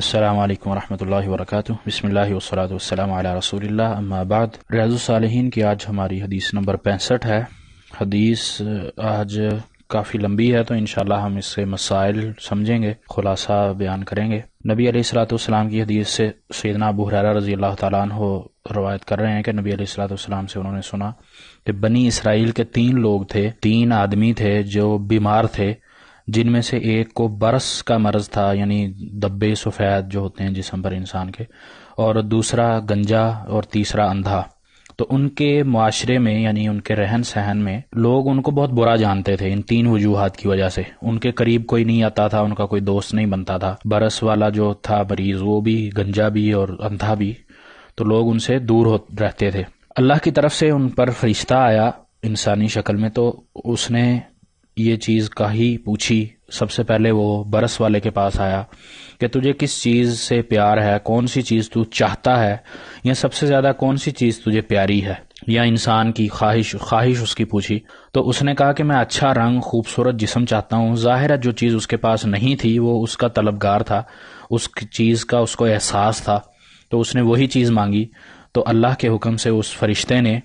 السلام علیکم ورحمۃ اللہ وبرکاتہ۔ بسم اللہ والصلاۃ والسلام علی رسول اللہ، اما بعد۔ ریاض الصالحین کی آج ہماری حدیث نمبر 65 ہے۔ حدیث آج کافی لمبی ہے تو انشاءاللہ ہم اس سے مسائل سمجھیں گے، خلاصہ بیان کریں گے۔ نبی علیہ الصلوۃ والسلام کی حدیث سے سیدنا ابو ہریرہ رضی اللہ تعالیٰ عنہ روایت کر رہے ہیں کہ نبی علیہ الصلوۃ والسلام سے انہوں نے سنا کہ بنی اسرائیل کے 3 لوگ تھے، 3 آدمی تھے جو بیمار تھے، جن میں سے ایک کو برس کا مرض تھا، یعنی دبے سفید جو ہوتے ہیں جسم پر انسان کے، اور دوسرا گنجا اور تیسرا اندھا۔ تو ان کے معاشرے میں یعنی ان کے رہن سہن میں لوگ ان کو بہت برا جانتے تھے ان 3 وجوہات کی وجہ سے۔ ان کے قریب کوئی نہیں آتا تھا، ان کا کوئی دوست نہیں بنتا تھا۔ برس والا جو تھا مریض وہ بھی، گنجا بھی اور اندھا بھی، تو لوگ ان سے دور رہتے تھے۔ اللہ کی طرف سے ان پر فرشتہ آیا انسانی شکل میں، تو اس نے یہ چیز کہی، پوچھی۔ سب سے پہلے وہ برس والے کے پاس آیا کہ تجھے کس چیز سے پیار ہے، کون سی چیز تو چاہتا ہے، یا سب سے زیادہ کون سی چیز تجھے پیاری ہے، یا انسان کی خواہش اس کی پوچھی۔ تو اس نے کہا کہ میں اچھا رنگ، خوبصورت جسم چاہتا ہوں۔ ظاہر ہے جو چیز اس کے پاس نہیں تھی وہ اس کا طلبگار تھا، اس چیز کا اس کو احساس تھا، تو اس نے وہی چیز مانگی۔ تو اللہ کے حکم سے اس فرشتے نے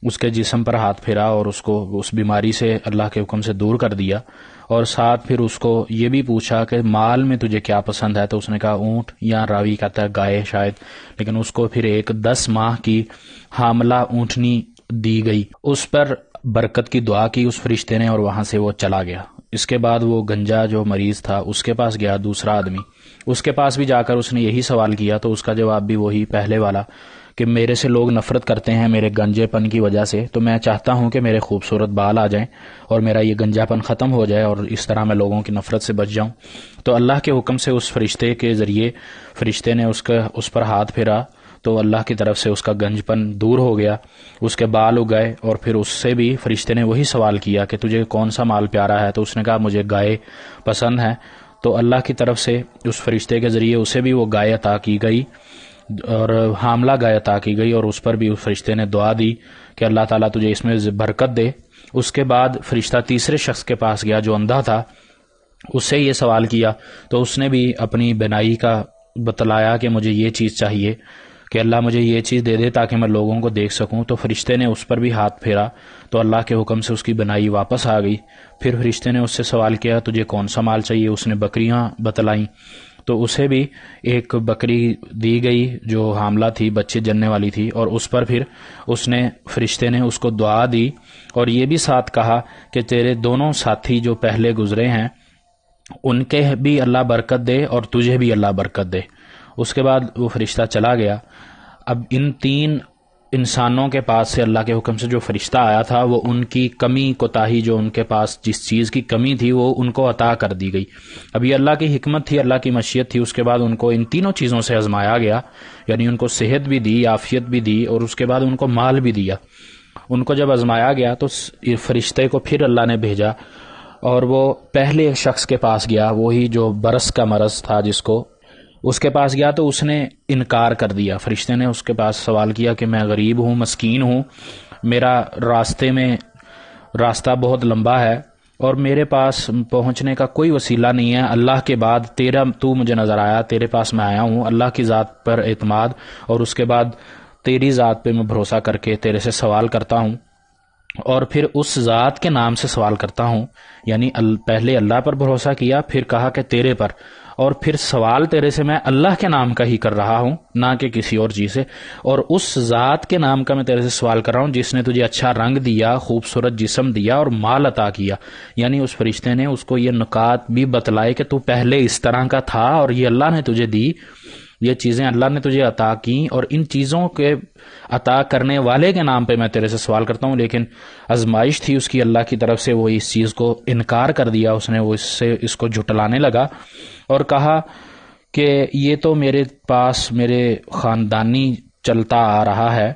اس کے جسم پر ہاتھ پھیرا اور اس کو اس بیماری سے اللہ کے حکم سے دور کر دیا، اور ساتھ پھر اس کو یہ بھی پوچھا کہ مال میں تجھے کیا پسند ہے، تو اس نے کہا اونٹ، یا راوی کہتا ہے گائے شاید، لیکن اس کو پھر ایک 10 ماہ کی حاملہ اونٹنی دی گئی۔ اس پر برکت کی دعا کی اس فرشتے نے، اور وہاں سے وہ چلا گیا۔ اس کے بعد وہ گنجا جو مریض تھا اس کے پاس گیا، دوسرا آدمی، اس کے پاس بھی جا کر اس نے یہی سوال کیا، تو اس کا جواب بھی وہی پہلے والا کہ میرے سے لوگ نفرت کرتے ہیں میرے گنجے پن کی وجہ سے، تو میں چاہتا ہوں کہ میرے خوبصورت بال آ جائیں اور میرا یہ گنجا پن ختم ہو جائے، اور اس طرح میں لوگوں کی نفرت سے بچ جاؤں۔ تو اللہ کے حکم سے اس فرشتے کے ذریعے فرشتے نے اس پر ہاتھ پھیرا، تو اللہ کی طرف سے اس کا گنج پن دور ہو گیا، اس کے بال اگائے، اور پھر اس سے بھی فرشتے نے وہی سوال کیا کہ تجھے کون سا مال پیارا ہے، تو اس نے کہا مجھے گائے پسند ہے۔ تو اللہ کی طرف سے اس فرشتے کے ذریعے اسے بھی وہ گائے عطا کی گئی، اور حاملہ گائے عطا کی گئی، اور اس پر بھی اس فرشتے نے دعا دی کہ اللہ تعالیٰ تجھے اس میں برکت دے۔ اس کے بعد فرشتہ تیسرے شخص کے پاس گیا جو اندھا تھا، اس سے یہ سوال کیا، تو اس نے بھی اپنی بینائی کا بتلایا کہ مجھے یہ چیز چاہیے کہ اللہ مجھے یہ چیز دے دے تاکہ میں لوگوں کو دیکھ سکوں۔ تو فرشتے نے اس پر بھی ہاتھ پھیرا، تو اللہ کے حکم سے اس کی بینائی واپس آ گئی۔ پھر فرشتے نے اس سے سوال کیا تجھے کون سا مال چاہیے، اس نے بکریاں بتلائیں، تو اسے بھی ایک بکری دی گئی جو حاملہ تھی، بچے جننے والی تھی، اور اس پر پھر فرشتے نے اس کو دعا دی، اور یہ بھی ساتھ کہا کہ تیرے دونوں ساتھی جو پہلے گزرے ہیں ان کے بھی اللہ برکت دے اور تجھے بھی اللہ برکت دے۔ اس کے بعد وہ فرشتہ چلا گیا۔ اب ان 3 انسانوں کے پاس سے اللہ کے حکم سے جو فرشتہ آیا تھا وہ ان کی کمی کوتاہی، جو ان کے پاس جس چیز کی کمی تھی وہ ان کو عطا کر دی گئی۔ اب یہ اللہ کی حکمت تھی، اللہ کی مشیت تھی۔ اس کے بعد ان کو ان 3 چیزوں سے آزمایا گیا، یعنی ان کو صحت بھی دی، عافیت بھی دی، اور اس کے بعد ان کو مال بھی دیا۔ ان کو جب آزمایا گیا تو فرشتے کو پھر اللہ نے بھیجا، اور وہ پہلے شخص کے پاس گیا، وہی جو برس کا مرض تھا جس کو، اس کے پاس گیا تو اس نے انکار کر دیا۔ فرشتے نے اس کے پاس سوال کیا کہ میں غریب ہوں، مسکین ہوں، میرا راستہ بہت لمبا ہے، اور میرے پاس پہنچنے کا کوئی وسیلہ نہیں ہے، اللہ کے بعد تو مجھے نظر آیا، تیرے پاس میں آیا ہوں، اللہ کی ذات پر اعتماد، اور اس کے بعد تیری ذات پہ میں بھروسہ کر کے تیرے سے سوال کرتا ہوں، اور پھر اس ذات کے نام سے سوال کرتا ہوں، یعنی پہلے اللہ پر بھروسہ کیا، پھر کہا کہ تیرے پر، اور پھر سوال تیرے سے میں اللہ کے نام کا ہی کر رہا ہوں، نہ کہ کسی اور چیز سے، اور اس ذات کے نام کا میں تیرے سے سوال کر رہا ہوں جس نے تجھے اچھا رنگ دیا، خوبصورت جسم دیا اور مال عطا کیا۔ یعنی اس فرشتے نے اس کو یہ نکات بھی بتلائے کہ تو پہلے اس طرح کا تھا، اور یہ اللہ نے تجھے دی، یہ چیزیں اللہ نے تجھے عطا کی، اور ان چیزوں کے عطا کرنے والے کے نام پہ میں تیرے سے سوال کرتا ہوں۔ لیکن آزمائش تھی اس کی اللہ کی طرف سے، وہ اس چیز کو انکار کر دیا، اس نے اس کو جھٹلانے لگا، اور کہا کہ یہ تو میرے پاس میرے خاندانی چلتا آ رہا ہے،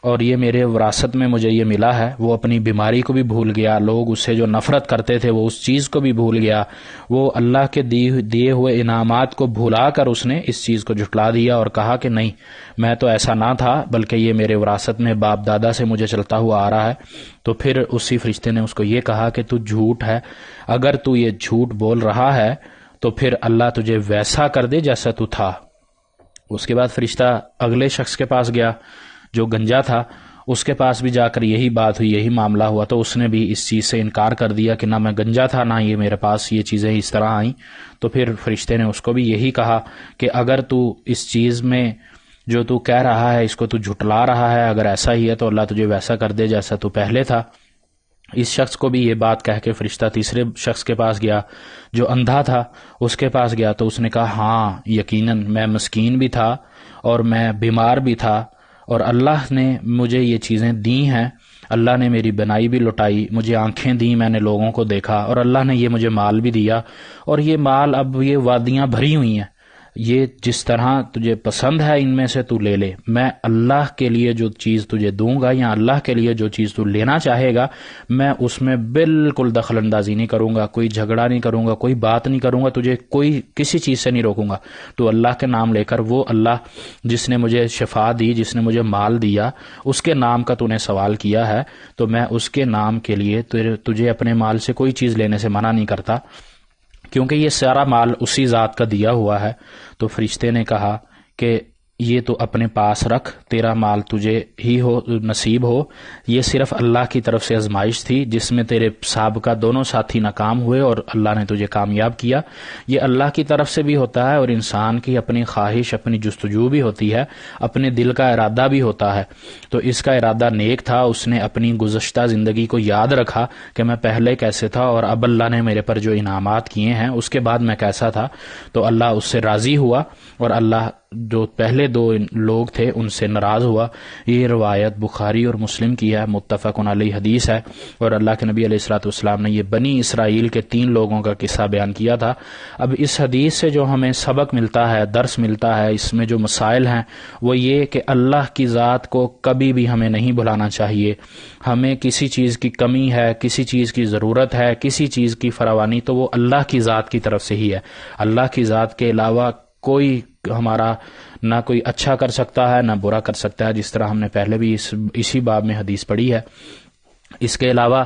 اور یہ میرے وراثت میں مجھے یہ ملا ہے۔ وہ اپنی بیماری کو بھی بھول گیا، لوگ اس سے جو نفرت کرتے تھے وہ اس چیز کو بھی بھول گیا، وہ اللہ کے دیے ہوئے انعامات کو بھلا کر اس نے اس چیز کو جھٹلا دیا، اور کہا کہ نہیں، میں تو ایسا نہ تھا، بلکہ یہ میرے وراثت میں باپ دادا سے مجھے چلتا ہوا آ رہا ہے۔ تو پھر اسی فرشتے نے اس کو یہ کہا کہ تو جھوٹ ہے، اگر تو یہ جھوٹ بول رہا ہے تو پھر اللہ تجھے ویسا کر دے جیسا تو تھا۔ اس کے بعد فرشتہ اگلے شخص کے پاس گیا جو گنجا تھا، اس کے پاس بھی جا کر یہی بات ہوئی، یہی معاملہ ہوا، تو اس نے بھی اس چیز سے انکار کر دیا کہ نہ میں گنجا تھا، نہ یہ میرے پاس یہ چیزیں اس طرح آئیں۔ تو پھر فرشتے نے اس کو بھی یہی کہا کہ اگر تو اس چیز میں جو تو کہہ رہا ہے اس کو تو جھٹلا رہا ہے، اگر ایسا ہی ہے تو اللہ تجھے ویسا کر دے جیسا تو پہلے تھا۔ اس شخص کو بھی یہ بات کہہ کے فرشتہ تیسرے شخص کے پاس گیا جو اندھا تھا، اس کے پاس گیا تو اس نے کہا ہاں یقیناً میں مسکین بھی تھا اور میں بیمار بھی تھا، اور اللہ نے مجھے یہ چیزیں دی ہیں، اللہ نے میری بنائی بھی لٹائی، مجھے آنکھیں دیں، میں نے لوگوں کو دیکھا، اور اللہ نے یہ مجھے مال بھی دیا، اور یہ مال اب یہ وادیاں بھری ہوئی ہیں، یہ جس طرح تجھے پسند ہے ان میں سے تو لے لے، میں اللہ کے لیے جو چیز تجھے دوں گا یا اللہ کے لیے جو چیز تو لینا چاہے گا میں اس میں بالکل دخل اندازی نہیں کروں گا، کوئی جھگڑا نہیں کروں گا، کوئی بات نہیں کروں گا، تجھے کوئی کسی چیز سے نہیں روکوں گا۔ تو اللہ کے نام لے کر، وہ اللہ جس نے مجھے شفا دی، جس نے مجھے مال دیا، اس کے نام کا تو نے سوال کیا ہے، تو میں اس کے نام کے لیے تجھے اپنے مال سے کوئی چیز لینے سے منع نہیں کرتا، کیونکہ یہ سارا مال اسی ذات کا دیا ہوا ہے۔ تو فرشتے نے کہا کہ یہ تو اپنے پاس رکھ، تیرا مال تجھے ہی ہو نصیب ہو، یہ صرف اللہ کی طرف سے آزمائش تھی جس میں تیرے سابقہ دونوں ساتھی ناکام ہوئے اور اللہ نے تجھے کامیاب کیا۔ یہ اللہ کی طرف سے بھی ہوتا ہے اور انسان کی اپنی خواہش، اپنی جستجو بھی ہوتی ہے، اپنے دل کا ارادہ بھی ہوتا ہے۔ تو اس کا ارادہ نیک تھا، اس نے اپنی گزشتہ زندگی کو یاد رکھا کہ میں پہلے کیسے تھا اور اب اللہ نے میرے پر جو انعامات کیے ہیں اس کے بعد میں کیسا تھا، تو اللہ اس سے راضی ہوا اور اللہ جو پہلے دو لوگ تھے ان سے ناراض ہوا۔ یہ روایت بخاری اور مسلم کی ہے، متفق علیہ حدیث ہے، اور اللہ کے نبی علیہ الصلوۃ والسلام نے یہ بنی اسرائیل کے 3 لوگوں کا قصہ بیان کیا تھا۔ اب اس حدیث سے جو ہمیں سبق ملتا ہے، درس ملتا ہے، اس میں جو مسائل ہیں وہ یہ کہ اللہ کی ذات کو کبھی بھی ہمیں نہیں بھلانا چاہیے۔ ہمیں کسی چیز کی کمی ہے، کسی چیز کی ضرورت ہے، کسی چیز کی فراوانی، تو وہ اللہ کی ذات کی طرف سے ہی ہے۔ اللہ کی ذات کے علاوہ کوئی ہمارا نہ کوئی اچھا کر سکتا ہے نہ برا کر سکتا ہے، جس طرح ہم نے پہلے بھی اسی باب میں حدیث پڑھی ہے۔ اس کے علاوہ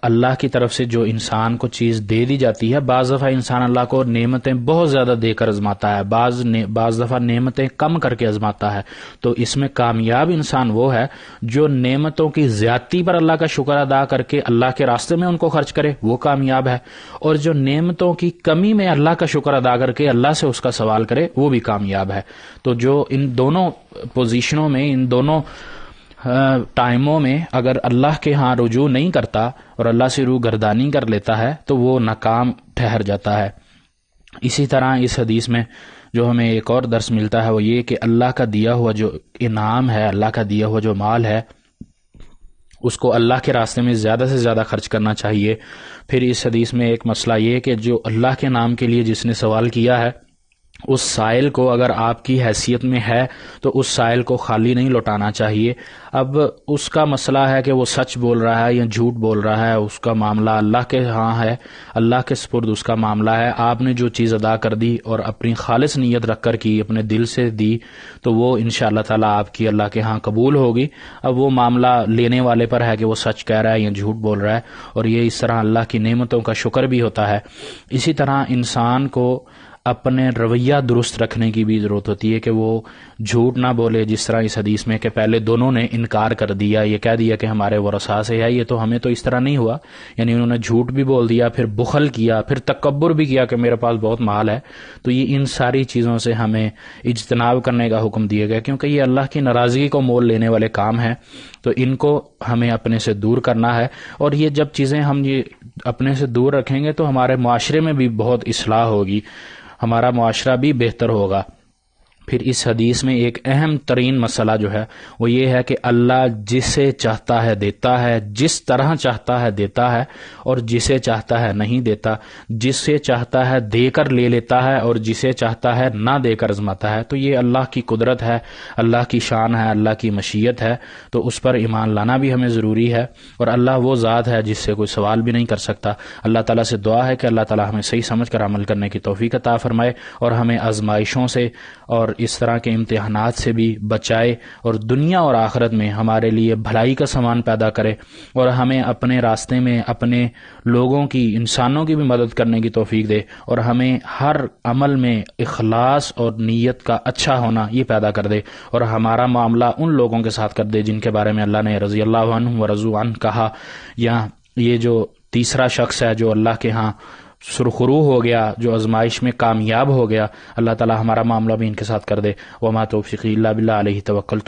اللہ کی طرف سے جو انسان کو چیز دے دی جاتی ہے، بعض دفعہ انسان اللہ کو نعمتیں بہت زیادہ دے کر آزماتا ہے، بعض دفعہ نعمتیں کم کر کے آزماتا ہے، تو اس میں کامیاب انسان وہ ہے جو نعمتوں کی زیادتی پر اللہ کا شکر ادا کر کے اللہ کے راستے میں ان کو خرچ کرے، وہ کامیاب ہے، اور جو نعمتوں کی کمی میں اللہ کا شکر ادا کر کے اللہ سے اس کا سوال کرے وہ بھی کامیاب ہے۔ تو جو ان دونوں پوزیشنوں میں، ان دونوں ٹائموں میں اگر اللہ کے ہاں رجوع نہیں کرتا اور اللہ سے روح گردانی کر لیتا ہے تو وہ ناکام ٹھہر جاتا ہے۔ اسی طرح اس حدیث میں جو ہمیں ایک اور درس ملتا ہے وہ یہ کہ اللہ کا دیا ہوا جو انعام ہے، اللہ کا دیا ہوا جو مال ہے، اس کو اللہ کے راستے میں زیادہ سے زیادہ خرچ کرنا چاہیے۔ پھر اس حدیث میں ایک مسئلہ یہ کہ جو اللہ کے نام کے لیے جس نے سوال کیا ہے، اس سائل کو اگر آپ کی حیثیت میں ہے تو اس سائل کو خالی نہیں لوٹانا چاہیے۔ اب اس کا مسئلہ ہے کہ وہ سچ بول رہا ہے یا جھوٹ بول رہا ہے، اس کا معاملہ اللہ کے ہاں ہے، اللہ کے سپرد اس کا معاملہ ہے۔ آپ نے جو چیز ادا کر دی اور اپنی خالص نیت رکھ کر کی، اپنے دل سے دی، تو وہ انشاءاللہ تعالیٰ آپ کی اللہ کے ہاں قبول ہوگی۔ اب وہ معاملہ لینے والے پر ہے کہ وہ سچ کہہ رہا ہے یا جھوٹ بول رہا ہے، اور یہ اس طرح اللہ کی نعمتوں کا شکر بھی ہوتا ہے۔ اسی طرح انسان کو اپنے رویہ درست رکھنے کی بھی ضرورت ہوتی ہے کہ وہ جھوٹ نہ بولے، جس طرح اس حدیث میں کہ پہلے دونوں نے انکار کر دیا، یہ کہہ دیا کہ ہمارے ورثاء سے ہے، یہ تو ہمیں تو اس طرح نہیں ہوا، یعنی انہوں نے جھوٹ بھی بول دیا، پھر بخل کیا، پھر تکبر بھی کیا کہ میرے پاس بہت مال ہے۔ تو یہ ان ساری چیزوں سے ہمیں اجتناب کرنے کا حکم دیا گیا، کیونکہ یہ اللہ کی ناراضگی کو مول لینے والے کام ہیں، تو ان کو ہمیں اپنے سے دور کرنا ہے۔ اور یہ جب چیزیں ہم یہ اپنے سے دور رکھیں گے تو ہمارے معاشرے میں بھی بہت اصلاح ہوگی، ہمارا معاشرہ بھی بہتر ہوگا۔ پھر اس حدیث میں ایک اہم ترین مسئلہ جو ہے وہ یہ ہے کہ اللہ جسے چاہتا ہے دیتا ہے، جس طرح چاہتا ہے دیتا ہے، اور جسے چاہتا ہے نہیں دیتا، جسے چاہتا ہے دے کر لے لیتا ہے اور جسے چاہتا ہے نہ دے کر آزماتا ہے۔ تو یہ اللہ کی قدرت ہے، اللہ کی شان ہے، اللہ کی مشیت ہے، تو اس پر ایمان لانا بھی ہمیں ضروری ہے۔ اور اللہ وہ ذات ہے جس سے کوئی سوال بھی نہیں کر سکتا۔ اللہ تعالیٰ سے دعا ہے کہ اللہ تعالیٰ ہمیں صحیح سمجھ کر عمل کرنے کی توفیق عطا فرمائے اور ہمیں آزمائشوں سے اور اس طرح کے امتحانات سے بھی بچائے اور دنیا اور آخرت میں ہمارے لیے بھلائی کا سامان پیدا کرے اور ہمیں اپنے راستے میں اپنے لوگوں کی، انسانوں کی بھی مدد کرنے کی توفیق دے، اور ہمیں ہر عمل میں اخلاص اور نیت کا اچھا ہونا یہ پیدا کر دے، اور ہمارا معاملہ ان لوگوں کے ساتھ کر دے جن کے بارے میں اللہ نے رضی اللہ عنہ و رضوا عنہ کہا. یا یہ جو تیسرا شخص ہے جو اللہ کے ہاں سرخرو ہو گیا، جو آزمائش میں کامیاب ہو گیا، اللہ تعالی ہمارا معاملہ بھی ان کے ساتھ کر دے. وما توفیقی الا باللہ علیہ توکلت